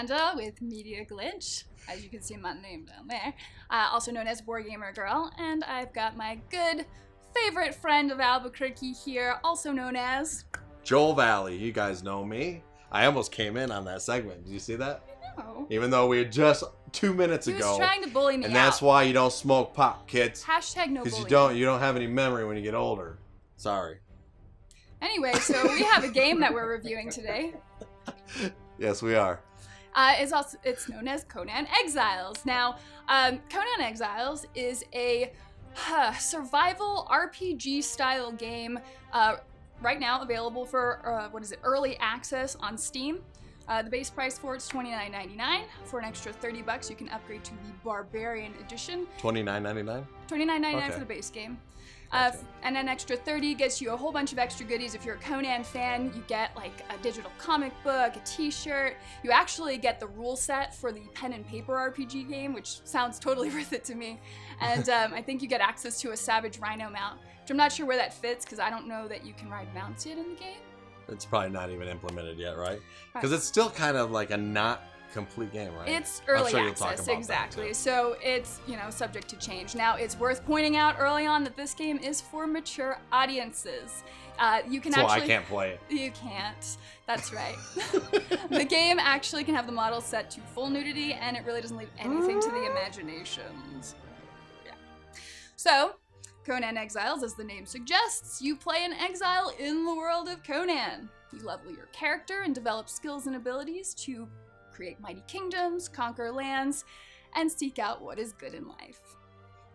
Miranda with Media Glitch, as you can see my name down there, also known as Wargamer Girl, and I've got my good favorite friend of Albuquerque here, also known as... Joel VALLIE. You guys know me. I almost came in on that segment. Did you see that? No. Even though we had just 2 minutes ago. He was trying to bully me and that's why you don't smoke pot, kids. Hashtag no bullying. Because you don't have any memory when you get older. Sorry. Anyway, so we have a game that we're reviewing today. Yes, we are. It's known as Conan Exiles. Now, Conan Exiles is a survival RPG style game. Right now available for early access on Steam. The base price for it's $29.99. For an extra $30, you can upgrade to the Barbarian Edition. $29.99? $29.99 for the base game. Gotcha. And an extra $30 gets you a whole bunch of extra goodies. If you're a Conan fan, you get like a digital comic book, a t-shirt. You actually get the rule set for the pen and paper RPG game, which sounds totally worth it to me. And I think you get access to a Savage Rhino mount, which I'm not sure where that fits because I don't know that you can ride mounts yet in the game. It's probably not even implemented yet, right? Because it's still kind of like a not complete game, right? It's early access, exactly. So it's, subject to change. Now, it's worth pointing out early on that this game is for mature audiences. You can so actually... I can't play it. You can't. That's right. The game actually can have the model set to full nudity, and it really doesn't leave anything to the imaginations. Yeah. So, Conan Exiles, as the name suggests, you play an exile in the world of Conan. You level your character and develop skills and abilities to create mighty kingdoms, conquer lands, and seek out what is good in life.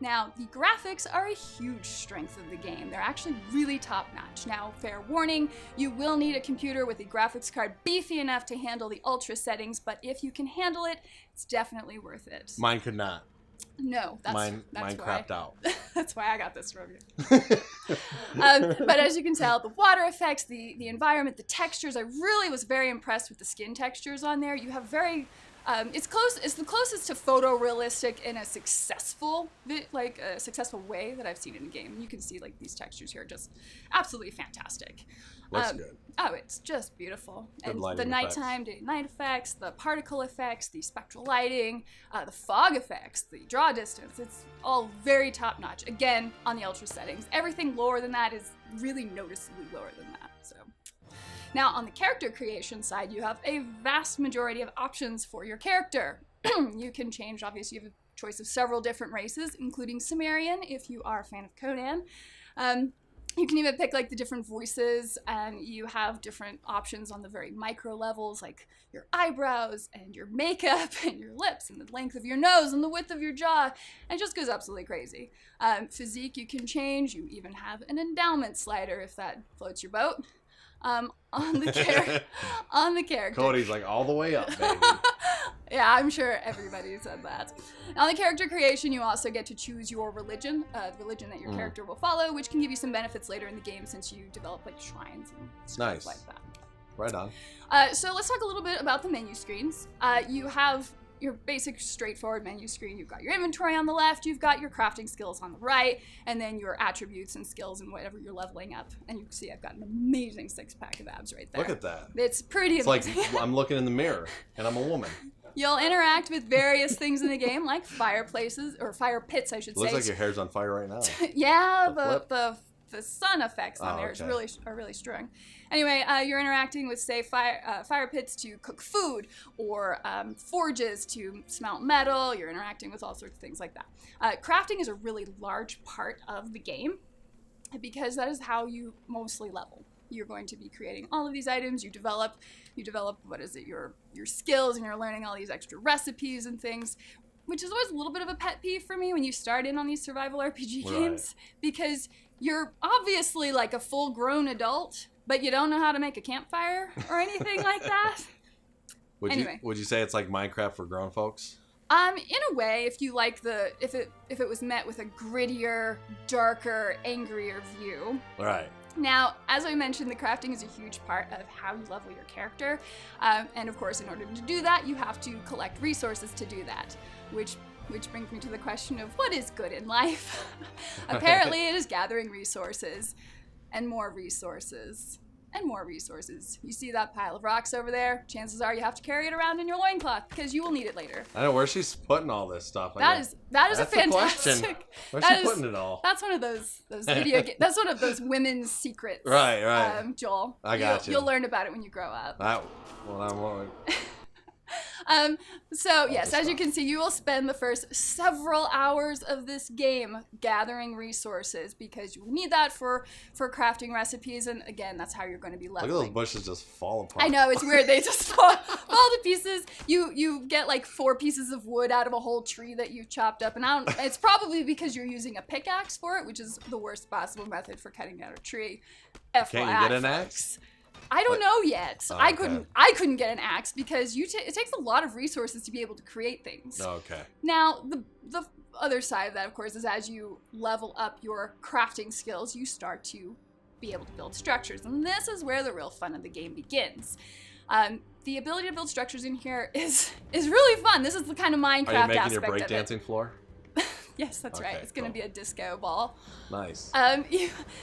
Now, the graphics are a huge strength of the game. They're actually really top-notch. Now, fair warning, you will need a computer with a graphics card beefy enough to handle the ultra settings, but if you can handle it, it's definitely worth it. Mine could not. No, that's mine why. crapped out. That's why I got this review. But as you can tell, the water effects, the environment, the textures, I really was very impressed with the skin textures on there. You have very, it's the closest to photorealistic in a successful way that I've seen in a game. You can see like these textures here are just absolutely fantastic. Looks good. Oh, it's just beautiful. Good And the nighttime, day-night effects, the particle effects, the spectral lighting, the fog effects, the draw distance, it's all very top-notch. Again, on the ultra settings. Everything lower than that is really noticeably lower than that. So, now on the character creation side, you have a vast majority of options for your character. You can change, obviously, you have a choice of several different races, including Sumerian, if you are a fan of Conan. You can even pick like the different voices, and you have different options on the very micro levels, like your eyebrows and your makeup and your lips and the length of your nose and the width of your jaw. And it just goes absolutely crazy. Physique you can change. You even have an endowment slider if that floats your boat. On the character. Cody's like all the way up, baby. Yeah, I'm sure everybody said that. On the character creation, you also get to choose your religion, the religion that your character will follow, which can give you some benefits later in the game since you develop like shrines and stuff like that. Right on. So let's talk a little bit about the menu screens. You have your basic straightforward menu screen. You've got your inventory on the left, you've got your crafting skills on the right, and then your attributes and skills and whatever you're leveling up. And you can see I've got an amazing 6-pack of abs right there. Look at that. It's pretty amazing. It's like I'm looking in the mirror and I'm a woman. You'll interact with various things in the game, like fireplaces, or fire pits, I should say. Looks like your hair's on fire right now. Yeah, the sun effects on there okay. are really strong. Anyway, you're interacting with, say, fire pits to cook food, or forges to smelt metal. You're interacting with all sorts of things like that. Crafting is a really large part of the game, because that is how you mostly level. You're going to be creating all of these items. You develop your skills, and you're learning all these extra recipes and things, which is always a little bit of a pet peeve for me when you start in on these survival RPG games, because you're obviously like a full-grown adult, but you don't know how to make a campfire or anything like that. Would you say it's like Minecraft for grown folks? In a way, if you like if it was met with a grittier, darker, angrier view. Right. Now, as I mentioned, the crafting is a huge part of how you level your character. And of course, in order to do that, you have to collect resources to do that, which brings me to the question of what is good in life? Apparently, it is gathering resources and more resources. and more resources. You see that pile of rocks over there? Chances are you have to carry it around in your loincloth because you will need it later. I know where she's putting all this stuff. That is a fantastic. Where's she putting it all? That's one of those video games. That's one of those women's secrets. Right. Joel. I got you. You'll learn about it when you grow up. Well, I won't. So yes, as you can see, you will spend the first several hours of this game gathering resources because you will need that for crafting recipes, and again, that's how you're going to be leveling. Look at those bushes just fall apart. I know, it's weird. They just fall to pieces. You get like 4 pieces of wood out of a whole tree that you chopped up, and it's probably because you're using a pickaxe for it, which is the worst possible method for cutting down a tree. Can't you get an axe? I don't know yet. Oh, I okay. couldn't get an axe because it takes a lot of resources to be able to create things. Okay. Now, the other side of that, of course, is as you level up your crafting skills, you start to be able to build structures. And this is where the real fun of the game begins. The ability to build structures in here is really fun. This is the kind of Minecraft Are you making aspect your of it. breakdancing floor? Yes, that's right. Okay, It's going to cool. be a disco ball. Nice.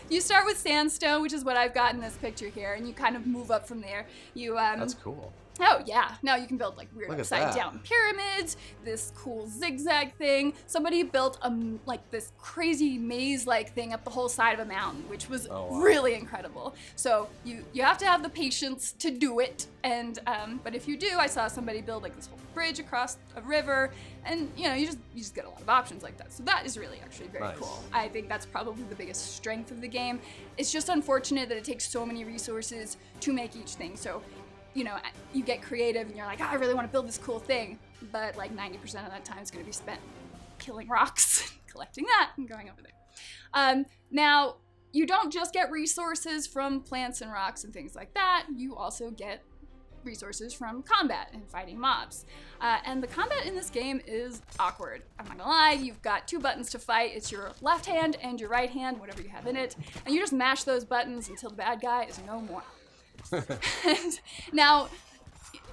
You start with sandstone, which is what I've got in this picture here, and you kind of move up from there. That's cool. Oh yeah, now you can build like weird Look at upside that. down pyramids, this cool zigzag thing. Somebody built like this crazy maze-like thing up the whole side of a mountain, which was really incredible. So you have to have the patience to do it, and but if you do, I saw somebody build like this whole bridge across a river, and you just get a lot of options like that. So that is really actually very cool. I think that's probably the biggest strength of the game. It's just unfortunate that it takes so many resources to make each thing. So you get creative and you're like, I really want to build this cool thing, but like 90% of that time is going to be spent killing rocks, collecting that, and going over there. Now, you don't just get resources from plants and rocks and things like that. You also get resources from combat and fighting mobs. And the combat in this game is awkward. I'm not gonna lie, you've got 2 buttons to fight. It's your left hand and your right hand, whatever you have in it, and you just mash those buttons until the bad guy is no more. Now,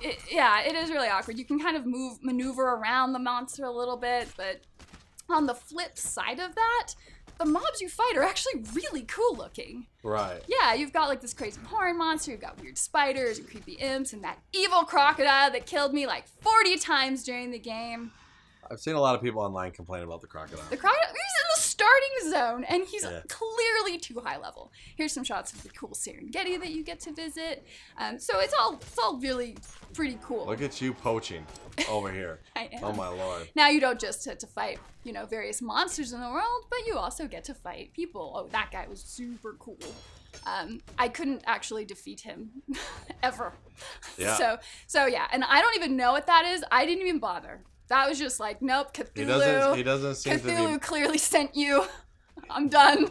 it is really awkward. You can kind of maneuver around the monster a little bit, but on the flip side of that, the mobs you fight are actually really cool looking. Right. Yeah, you've got like this crazy horn monster, you've got weird spiders and creepy imps, and that evil crocodile that killed me like 40 times during the game. I've seen a lot of people online complain about the crocodile. The crocodile, he's in the starting zone, and he's clearly too high level. Here's some shots of the cool Serengeti that you get to visit. So it's all really pretty cool. Look at you poaching over here. I am. Oh my lord. Now you don't just get to fight, various monsters in the world, but you also get to fight people. Oh, that guy was super cool. I couldn't actually defeat him ever. Yeah. So yeah, and I don't even know what that is. I didn't even bother. That was just like, nope, Cthulhu. He doesn't seem Cthulhu to be. clearly sent you. I'm done.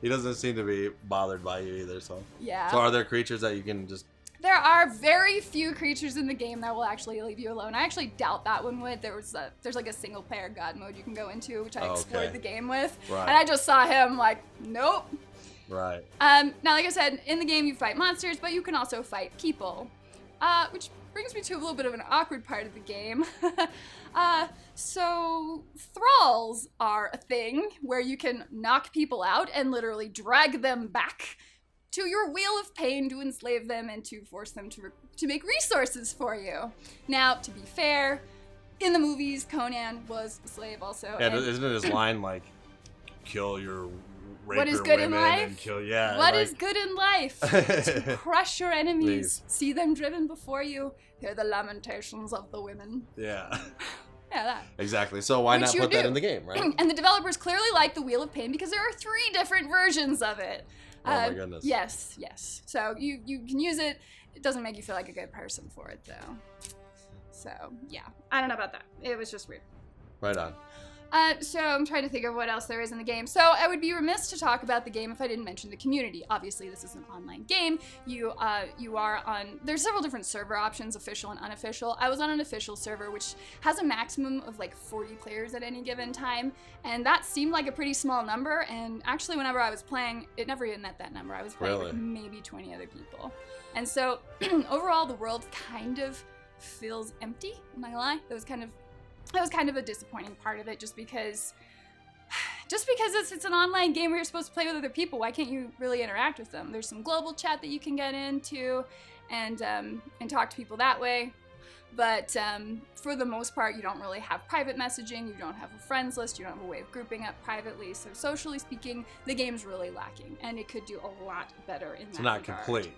He doesn't seem to be bothered by you either. So. Yeah. So are there creatures that you can just? There are very few creatures in the game that will actually leave you alone. I actually doubt that one would. There's like a single player god mode you can go into, which I explored the game with, Right. and I just saw him like, nope. Right. Now, like I said, in the game you fight monsters, but you can also fight people, which brings me to a little bit of an awkward part of the game. So thralls are a thing where you can knock people out and literally drag them back to your wheel of pain to enslave them and to force them to make resources for you. Now, to be fair, in the movies, Conan was a slave also. Yeah, isn't it his line like, kill your rape what is your good women in life? and kill What What is good in life? To crush your enemies, Please. see them driven before you, hear the lamentations of the women. Yeah. Yeah, that. Exactly. So why Which not you put that do. in the game, right? And the developers clearly like the Wheel of Pain because there are 3 different versions of it. Oh my goodness. Yes. So you can use it. It doesn't make you feel like a good person for it though. So yeah, I don't know about that. It was just weird. Right on. So I'm trying to think of what else there is in the game. So I would be remiss to talk about the game if I didn't mention the community. Obviously, this is an online game. You are on, there's several different server options, official and unofficial. I was on an official server, which has a maximum of like 40 players at any given time. And that seemed like a pretty small number. And actually, whenever I was playing, it never even met that number. I was playing with maybe 20 other people. And so overall, the world kind of feels empty, I'm not gonna lie. That was kind of a disappointing part of it just because just because it's an online game where you're supposed to play with other people, why can't you really interact with them? There's some global chat that you can get into and talk to people that way. But for the most part, you don't really have private messaging, you don't have a friends list, you don't have a way of grouping up privately. So socially speaking, the game's really lacking, and it could do a lot better in that regard. It's not complete.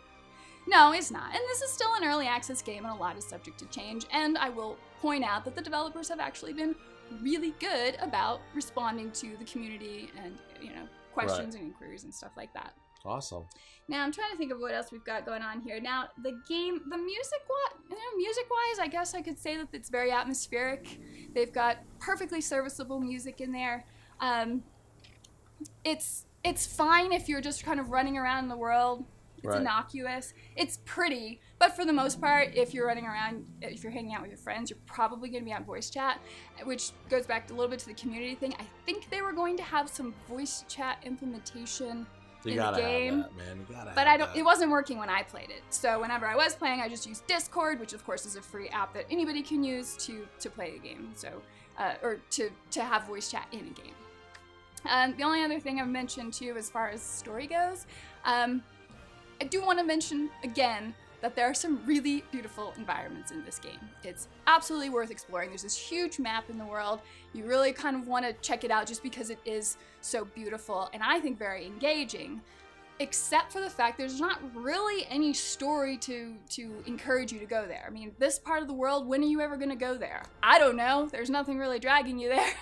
No, it's not. And this is still an early access game, and a lot is subject to change. And I will point out that the developers have actually been really good about responding to the community and, questions and inquiries and stuff like that. Awesome. Now I'm trying to think of what else we've got going on here. Now the game, the music-wise, I guess I could say that it's very atmospheric. They've got perfectly serviceable music in there. It's fine if you're just kind of running around in the world. It's innocuous. It's pretty, but for the most part, if you're running around, if you're hanging out with your friends, you're probably going to be on voice chat, which goes back a little bit to the community thing. I think they were going to have some voice chat implementation in the game, have that, man. You gotta but have that. It wasn't working when I played it. So whenever I was playing, I just used Discord, which of course is a free app that anybody can use to play the game. So, or to have voice chat in a game. The only other thing I've mentioned too, as far as story goes, I do want to mention again that there are some really beautiful environments in this game. It's absolutely worth exploring. There's this huge map in the world. You really kind of want to check it out just because it is so beautiful and I think very engaging, except for the fact there's not really any story to encourage you to go there. I mean, this part of the world, when are you ever going to go there? I don't know. There's nothing really dragging you there.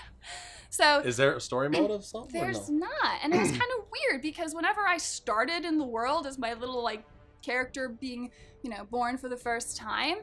So is there a story mode of something? There's not. And it was kind of weird because whenever I started in the world as my little character being, born for the first time,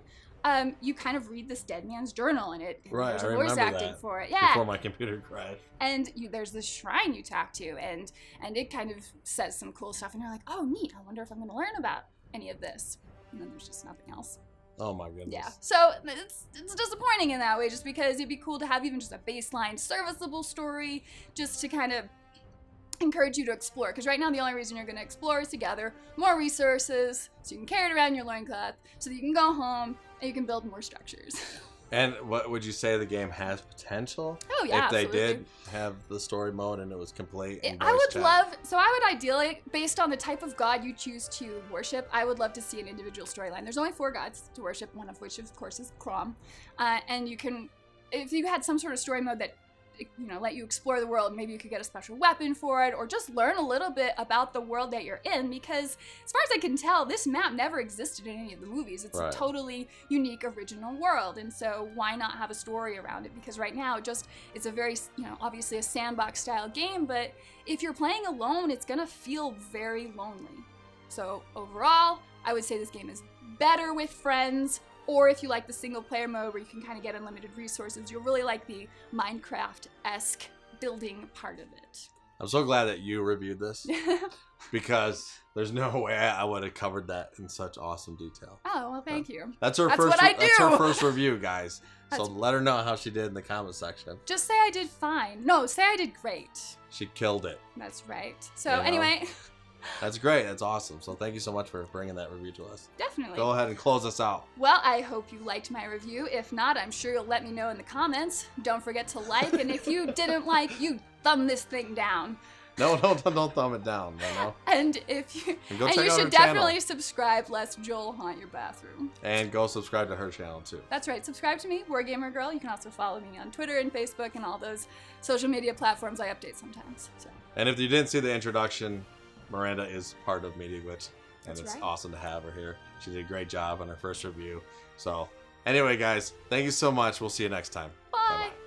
you kind of read this dead man's journal and there's a voice acting for it. Yeah. Before my computer crashed. And there's this shrine you talk to and it kind of says some cool stuff and you're like, oh neat, I wonder if I'm going to learn about any of this. And then there's just nothing else. Oh my goodness. Yeah, so it's disappointing in that way just because it'd be cool to have even just a baseline serviceable story just to kind of encourage you to explore. Because right now the only reason you're going to explore is to gather more resources so you can carry it around in your loincloth so that you can go home and you can build more structures. And what would you say the game has potential? Oh yeah, if they absolutely. did have the story mode and it was complete. And I would chat. I would ideally, based on the type of god you choose to worship, I would love to see an individual storyline. There's only 4 gods to worship, one of which of course is Crom. And you can, if you had some sort of story mode that let you explore the world, maybe you could get a special weapon for it or just learn a little bit about the world that you're in, because as far as I can tell, this map never existed in any of the movies. It's a totally unique original world, and so why not have a story around it? Because right now it's a very, obviously a sandbox style game, but if you're playing alone, it's gonna feel very lonely. So overall, I would say this game is better with friends. Or if you like the single player mode where you can kind of get unlimited resources, you'll really like the Minecraft-esque building part of it. I'm so glad that you reviewed this because there's no way I would have covered that in such awesome detail. Oh, well, thank you. That's her first review, guys. So let her know how she did in the comment section. Just say I did fine. No, say I did great. She killed it. That's right. So anyway... That's great. That's awesome. So thank you so much for bringing that review to us. Definitely. Go ahead and close us out. Well, I hope you liked my review. If not, I'm sure you'll let me know in the comments. Don't forget to like, and if you didn't like, you thumb this thing down. No, don't thumb it down, no. And you should definitely subscribe, lest Joel haunt your bathroom. And go subscribe to her channel too. That's right. Subscribe to me, Wargamer Girl. You can also follow me on Twitter and Facebook and all those social media platforms I update sometimes. So. And if you didn't see the introduction, Miranda is part of Media Glitch, and it's awesome to have her here. She did a great job on her first review. So, anyway, guys, thank you so much. We'll see you next time. Bye. Bye-bye.